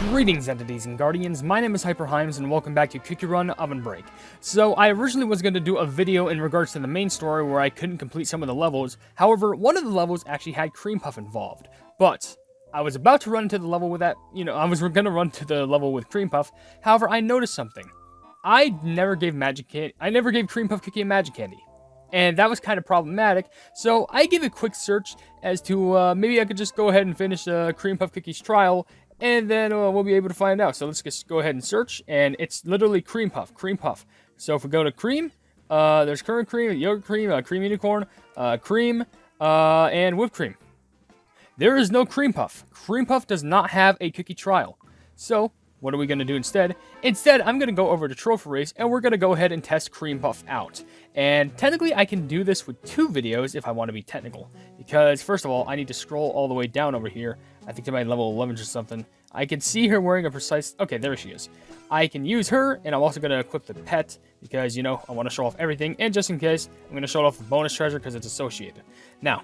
Greetings, entities and guardians. My name is HyperHimes, and welcome back to Cookie Run OvenBreak. So, I originally was going to do a video in regards to the main story where I couldn't complete some of the levels. However, one of the levels actually had Cream Puff involved. But I was about to run to the level with that. I was going to run to the level with Cream Puff. However, I noticed something. I never gave Cream Puff Cookie a magic candy. And that was kind of problematic, so I gave a quick search as to maybe I could just go ahead and finish Cream Puff Cookie's trial, and then we'll be able to find out. So let's just go ahead and search, and it's literally Cream Puff. So if we go to cream, there's current cream, yogurt cream, cream unicorn, cream, and whipped cream. There is no Cream Puff. Cream Puff does not have a cookie trial. So what are we going to do instead? Instead, I'm going to go over to Trophy Race, and we're going to go ahead and test Cream Puff out. And technically, I can do this with 2 videos if I want to be technical. Because, first of all, I need to scroll all the way down over here. I think to my level 11 or something. I can see her wearing a precise... Okay, there she is. I can use her, and I'm also going to equip the pet. Because, I want to show off everything. And just in case, I'm going to show off the bonus treasure because it's associated. Now,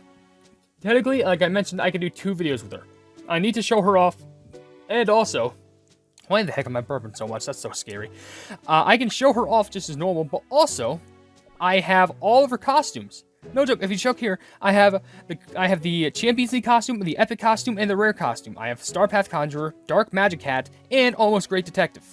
technically, like I mentioned, I can do 2 videos with her. I need to show her off. And also... Why the heck am I burping so much? That's so scary. I can show her off just as normal, but also, I have all of her costumes. No joke, if you check here, I have the Champions League costume, the Epic costume, and the Rare costume. I have Star Path Conjurer, Dark Magic Hat, and Almost Great Detective.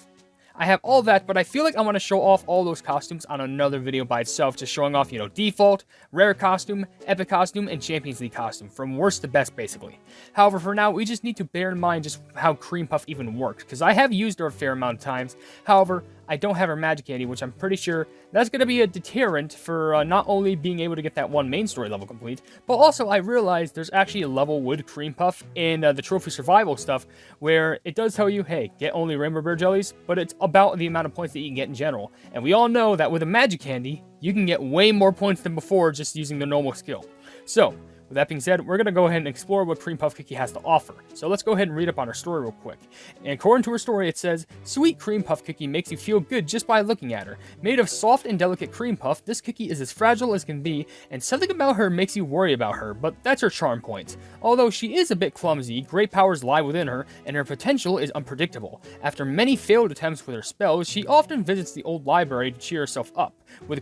I have all that, but I feel like I want to show off all those costumes on another video by itself, just showing off, Default, Rare costume, Epic costume, and Champions League costume, from worst to best, basically. However, for now, we just need to bear in mind just how Cream Puff even works, because I have used her a fair amount of times. However, I don't have her magic candy, which I'm pretty sure that's going to be a deterrent for not only being able to get that one main story level complete, but also I realized there's actually a level with Cream Puff in the trophy survival stuff where it does tell you, hey, get only Rainbow Bear Jellies, but it's about the amount of points that you can get in general. And we all know that with a magic candy, you can get way more points than before just using the normal skill. So, with that being said, we're going to go ahead and explore what Cream Puff Cookie has to offer. So let's go ahead and read up on her story real quick. And according to her story, it says, Sweet Cream Puff Cookie makes you feel good just by looking at her. Made of soft and delicate cream puff, this cookie is as fragile as can be, and something about her makes you worry about her, but that's her charm point. Although she is a bit clumsy, great powers lie within her, and her potential is unpredictable. After many failed attempts with her spells, she often visits the old library to cheer herself up.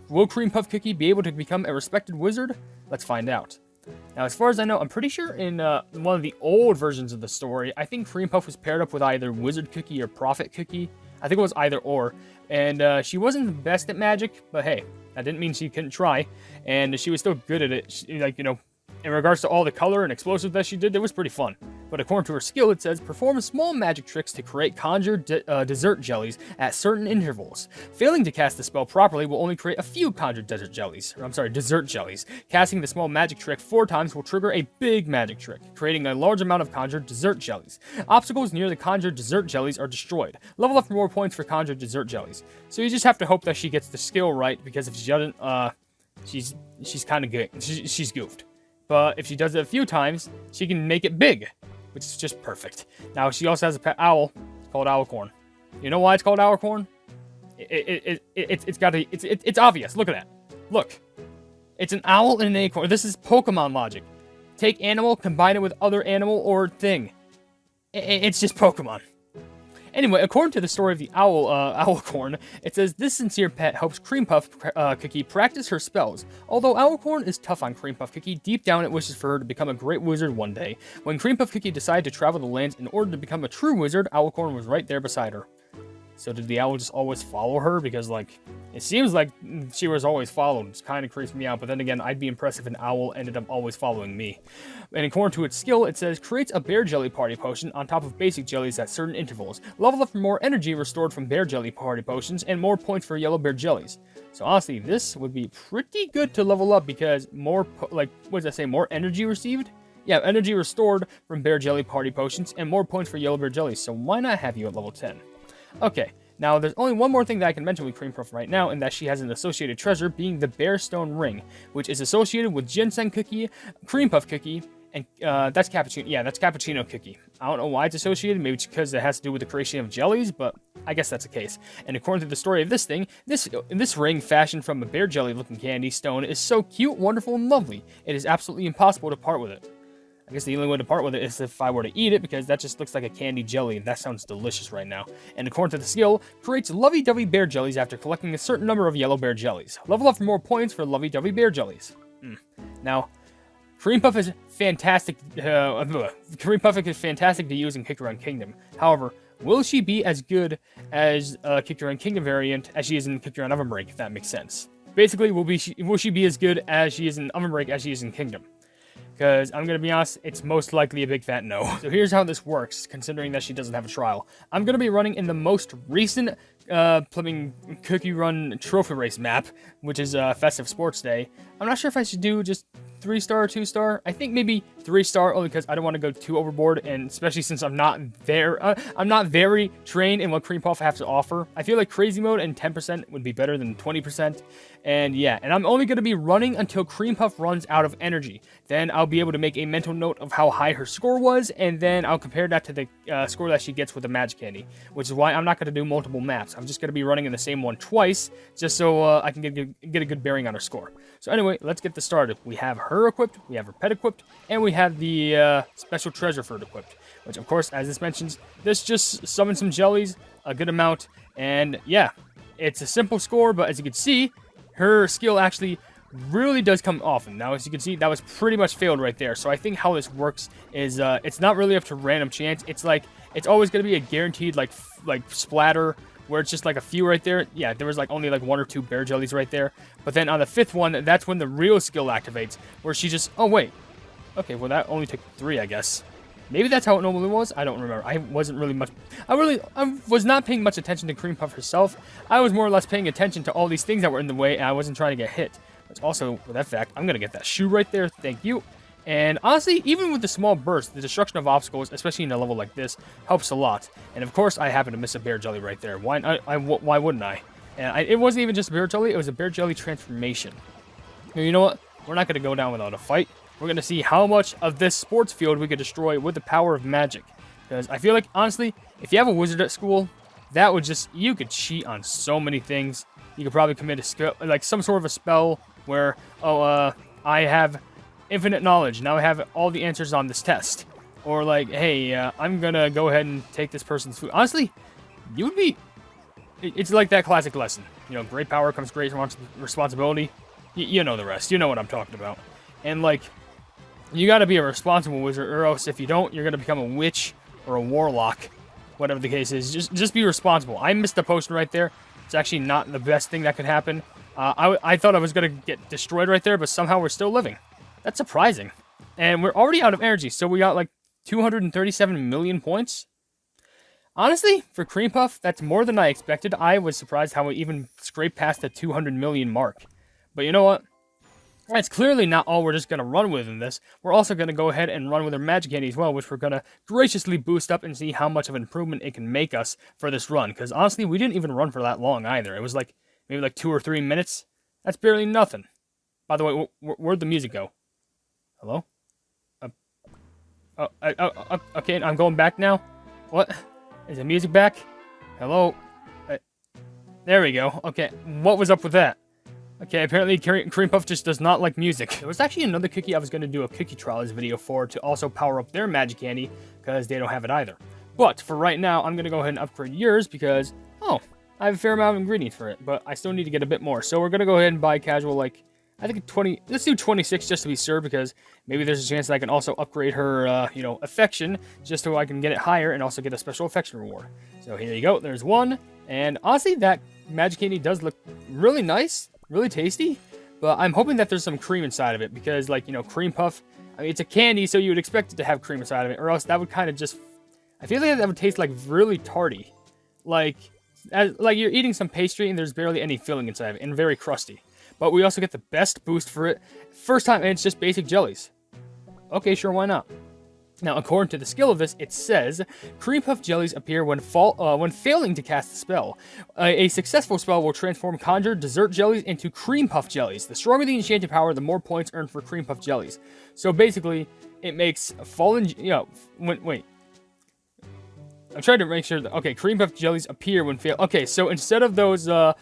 Will Cream Puff Cookie be able to become a respected wizard? Let's find out. Now, as far as I know, I'm pretty sure in one of the old versions of the story, I think Cream Puff was paired up with either Wizard Cookie or Prophet Cookie. I think it was either or. And she wasn't the best at magic, but hey, that didn't mean she couldn't try. And she was still good at it. In regards to all the color and explosives that she did, it was pretty fun. But according to her skill, it says, perform small magic tricks to create conjured dessert jellies at certain intervals. Failing to cast the spell properly will only create a few conjured dessert jellies. Casting the small magic trick 4 times will trigger a big magic trick, creating a large amount of conjured dessert jellies. Obstacles near the conjured dessert jellies are destroyed. Level up for more points for conjured dessert jellies. So you just have to hope that she gets the skill right, because if she doesn't, she's kind of good. She's goofed. But if she does it a few times, she can make it big, which is just perfect. Now, she also has a pet owl. It's called Owlcorn. You know why it's called Owlcorn? It's obvious. Look at that. Look. It's an owl and an acorn. This is Pokemon logic. Take animal, combine it with other animal or thing. It's just Pokemon. Anyway, according to the story of the Owlcorn, it says, this sincere pet helps Cream Puff Cookie practice her spells. Although Owlcorn is tough on Cream Puff Cookie, deep down it wishes for her to become a great wizard one day. When Cream Puff Cookie decided to travel the lands in order to become a true wizard, Owlcorn was right there beside her. So did the owl just always follow her? Because, it seems like she was always followed. It kind of creeps me out. But then again, I'd be impressed if an owl ended up always following me. And according to its skill, it says, creates a bear jelly party potion on top of basic jellies at certain intervals. Level up for more energy restored from bear jelly party potions and more points for yellow bear jellies. So honestly, this would be pretty good to level up because more, more energy received? Yeah, energy restored from bear jelly party potions and more points for yellow bear jellies. So why not have you at level 10? Okay, now there's only one more thing that I can mention with Cream Puff right now, and that she has an associated treasure, being the Bearstone Ring, which is associated with Ginseng Cookie, Cream Puff Cookie, and that's Cappuccino. Yeah, that's Cappuccino Cookie. I don't know why it's associated, maybe it's because it has to do with the creation of jellies, but I guess that's the case. And according to the story of this thing, this ring fashioned from a bear jelly looking candy stone is so cute, wonderful, and lovely. It is absolutely impossible to part with it. I guess the only way to part with it is if I were to eat it, because that just looks like a candy jelly, and that sounds delicious right now. And according to the skill, creates lovey-dovey bear jellies after collecting a certain number of yellow bear jellies. Level up for more points for lovey-dovey bear jellies. Now, Cream Puff is fantastic. Cream Puff is fantastic to use in Kikirun Kingdom. However, will she be as good as Kikirun Kingdom variant as she is in Kikirun OvenBreak, if that makes sense? Basically, will she be as good as she is in OvenBreak as she is in Kingdom? Because I'm going to be honest, it's most likely a big fat no. So here's how this works, considering that she doesn't have a trial. I'm going to be running in the most recent Plumbing Cookie Run Trophy Race map, which is Festive Sports Day. I'm not sure if I should do just 3-star or 2-star. I think maybe 3-star, only because I don't want to go too overboard, and especially since I'm not very trained in what Cream Puff has to offer. I feel like Crazy Mode and 10% would be better than 20%. And yeah, and I'm only going to be running until Cream Puff runs out of energy. Then I'll be able to make a mental note of how high her score was, and then I'll compare that to the score that she gets with the Magic Candy, which is why I'm not going to do multiple maps. I'm just going to be running in the same one twice, just so I can get a good bearing on her score. So anyway, let's get this started. We have her equipped, we have her pet equipped, and we have the special treasure fruit equipped, which of course, as this mentions, this just summons some jellies, a good amount, and yeah, it's a simple score, but as you can see, her skill actually really does come often. Now, as you can see, that was pretty much failed right there. So I think how this works is it's not really up to random chance. It's like it's always going to be a guaranteed like splatter where it's just like a few right there. Yeah, there was like only like 1 or 2 bear jellies right there. But then on the 5th one, that's when the real skill activates, where she just, oh wait, okay, well that only took 3, I guess. Maybe that's how it normally was. I don't remember. I wasn't really much. I was not paying much attention to Cream Puff herself. I was more or less paying attention to all these things that were in the way, and I wasn't trying to get hit. But also, with that fact, I'm gonna get that shoe right there. Thank you. And honestly, even with the small burst, the destruction of obstacles, especially in a level like this, helps a lot. And of course, I happen to miss a bear jelly right there. Why wouldn't I? And it wasn't even just a bear jelly. It was a bear jelly transformation. Now, you know what? We're not gonna go down without a fight. We're going to see how much of this sports field we could destroy with the power of magic. Because I feel like, honestly, if you have a wizard at school, that would just, you could cheat on so many things. You could probably commit a skill, like some sort of a spell where, I have infinite knowledge. Now I have all the answers on this test. Or like, hey, I'm going to go ahead and take this person's food. Honestly, you would be, it's like that classic lesson. You know, great power comes great responsibility. You know the rest. You know what I'm talking about. And like, you gotta be a responsible wizard, or else if you don't, you're gonna become a witch or a warlock. Whatever the case is, just be responsible. I missed the potion right there. It's actually not the best thing that could happen. I thought I was gonna get destroyed right there, but somehow we're still living. That's surprising. And we're already out of energy, so we got like 237 million points. Honestly, for Cream Puff, that's more than I expected. I was surprised how we even scraped past the 200 million mark. But you know what? That's clearly not all we're just going to run with in this. We're also going to go ahead and run with our Magic Candy as well, which we're going to graciously boost up and see how much of an improvement it can make us for this run. Because honestly, we didn't even run for that long either. It was like maybe like 2 or 3 minutes. That's barely nothing. By the way, where'd the music go? Hello? Okay, I'm going back now. What? Is the music back? Hello? There we go. Okay, what was up with that? Okay, apparently Cream Puff just does not like music. There was actually another cookie I was going to do a cookie trials video for to also power up their Magic Candy, because they don't have it either. But for right now, I'm going to go ahead and upgrade yours because, I have a fair amount of ingredients for it, but I still need to get a bit more. So we're going to go ahead and buy casual, like, I think 20, let's do 26 just to be sure, because maybe there's a chance that I can also upgrade her, affection, just so I can get it higher and also get a special affection reward. So here you go, there's one, and honestly, that Magic Candy does look really nice. Really tasty, but I'm hoping that there's some cream inside of it, because like, Cream Puff, I mean, it's a candy, so you would expect it to have cream inside of it, or else that would kind of just, I feel like that would taste like really tarty, like you're eating some pastry and there's barely any filling inside of it, and very crusty. But we also get the best boost for it first time, and it's just basic jellies. Okay, sure, why not? Now, according to the skill of this, it says, Cream Puff jellies appear when failing to cast a spell. A successful spell will transform conjured dessert jellies into Cream Puff jellies. The stronger the enchanted power, the more points earned for Cream Puff jellies. So basically, it makes fallen, I'm trying to make sure that, okay, cream puff jellies appear when fail. Okay, so instead of those, the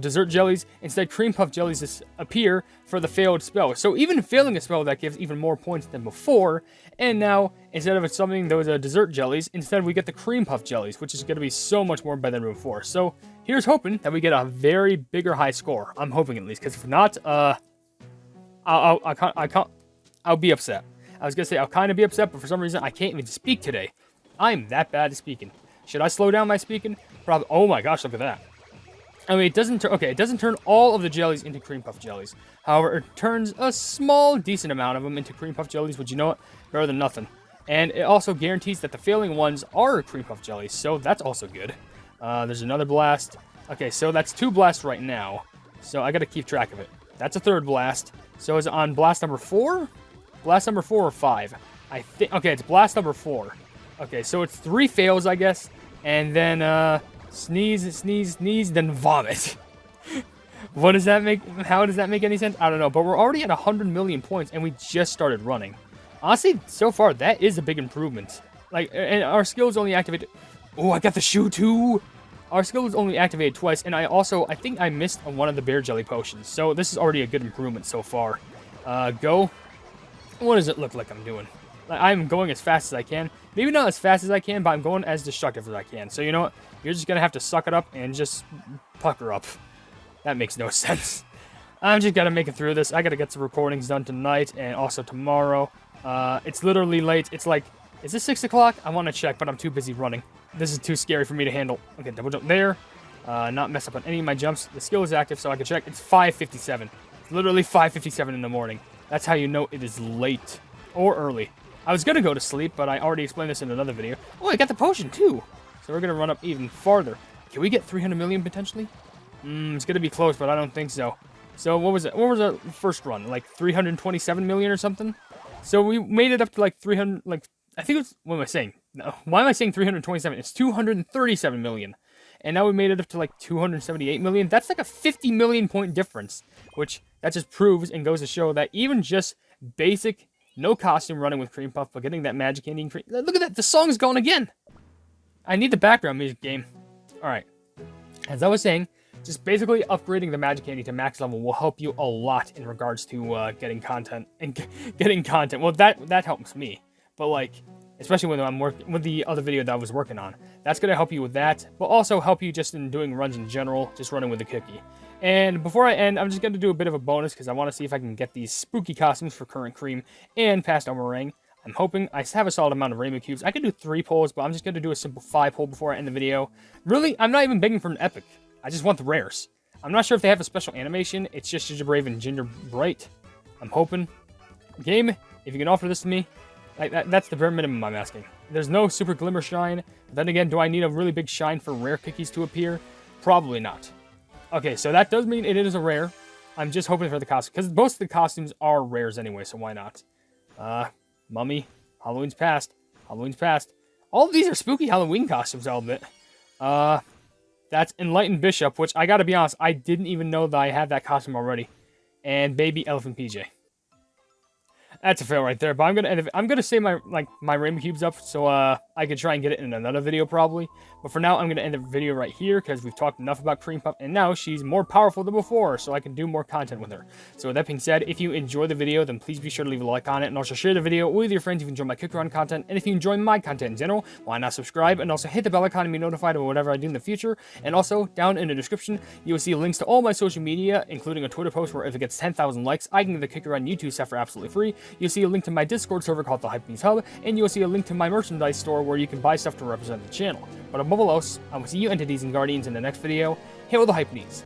dessert jellies, instead cream puff jellies just appear for the failed spell. So even failing a spell, that gives even more points than before. And now, instead of summoning those dessert jellies, instead we get the cream puff jellies, which is going to be so much more better than before. So here's hoping that we get a very bigger high score. I'm hoping at least, because if not, I'll be upset. I was going to say I'll kind of be upset, but for some reason I can't even speak today. I'm that bad at speaking. Should I slow down my speaking? Probably. Oh my gosh, look at that. I mean, it doesn't turn all of the jellies into cream puff jellies. However, it turns a small, decent amount of them into cream puff jellies, which, you know what? Better than nothing. And it also guarantees that the failing ones are cream puff jellies, so that's also good. There's another blast. Okay, so that's 2 blasts right now. So I got to keep track of it. That's a 3rd blast. So is it on blast number 4? Blast number 4 or 5? I think. Okay, it's blast number 4. Okay, so it's 3 fails, I guess, and then sneeze, sneeze, sneeze, then vomit. What does that make? How does that make any sense? I don't know, but we're already at 100 million points, and we just started running. Honestly, so far, that is a big improvement. Like, and our skills only activated. Oh, I got the shoe too. Our skill is only activated twice, and I think I missed one of the bear jelly potions. So this is already a good improvement so far. Go. What does it look like I'm doing? I'm going as fast as I can. Maybe not as fast as I can, but I'm going as destructive as I can. So you know what? You're just going to have to suck it up and just pucker up. That makes no sense. I'm just going to make it through this. I got to get some recordings done tonight and also tomorrow. It's literally late. It's like, is this 6 o'clock? I want to check, but I'm too busy running. This is too scary for me to handle. Okay, double jump there. Not mess up on any of my jumps. The skill is active, so I can check. It's 5:57. It's literally 5:57 in the morning. That's how you know it is late or early. I was going to go to sleep, but I already explained this in another video. Oh, I got the potion, too. So we're going to run up even farther. Can we get 300 million, potentially? It's going to be close, but I don't think so. So what was it? What was our first run? Like 327 million or something? So we made it up to like 300, like, I think it's, what am I saying? No, why am I saying 327? It's 237 million. And now we made it up to like 278 million. That's like a 50 million point difference, which that just proves and goes to show that even just basic, no costume running with cream puff, but getting that magic candy and cream. Look at that, the song's gone again. I need the background music game. All right. As I was saying, just basically upgrading the magic candy to max level will help you a lot in regards to getting content and getting content. Well, that helps me, but like, especially when I'm working with the other video that I was working on, that's gonna help you with that, but also help you just in doing runs in general, just running with the cookie. And before I end, I'm just gonna do a bit of a bonus because I want to see if I can get these spooky costumes for current cream and past Omerang. I'm hoping I have a solid amount of rainbow cubes. I could do 3 pulls, but I'm just gonna do a simple 5 pull before I end the video. Really, I'm not even begging for an epic. I just want the rares. I'm not sure if they have a special animation. It's just Ginger Brave and Ginger Bright. I'm hoping. Game, if you can offer this to me, like that's the bare minimum I'm asking. There's no super glimmer shine. But then again, do I need a really big shine for rare cookies to appear? Probably not. Okay, so that does mean it is a rare. I'm just hoping for the costume, because most of the costumes are rares anyway, so why not? Mummy, Halloween's past. Halloween's past. All of these are spooky Halloween costumes, I'll admit. That's Enlightened Bishop, which I gotta be honest, I didn't even know that I had that costume already. And Baby Elephant PJ. That's a fail right there, but I'm gonna save my rainbow cubes up so I can try and get it in another video probably. But for now, I'm gonna end the video right here because we've talked enough about Cream Puff, and now she's more powerful than before, so I can do more content with her. So with that being said, if you enjoy the video, then please be sure to leave a like on it, and also share the video with your friends if you enjoy my Cookie Run content. And if you enjoy my content in general, why not subscribe and also hit the bell icon to be notified of whatever I do in the future. And also down in the description, you will see links to all my social media, including a Twitter post where if it gets 10,000 likes, I can give the Cookie Run YouTube stuff for absolutely free. You'll see a link to my Discord server called the Hypenese Hub, and you'll see a link to my merchandise store where you can buy stuff to represent the channel. But above all else, I will see you entities and guardians in the next video. Hail the Hypenese.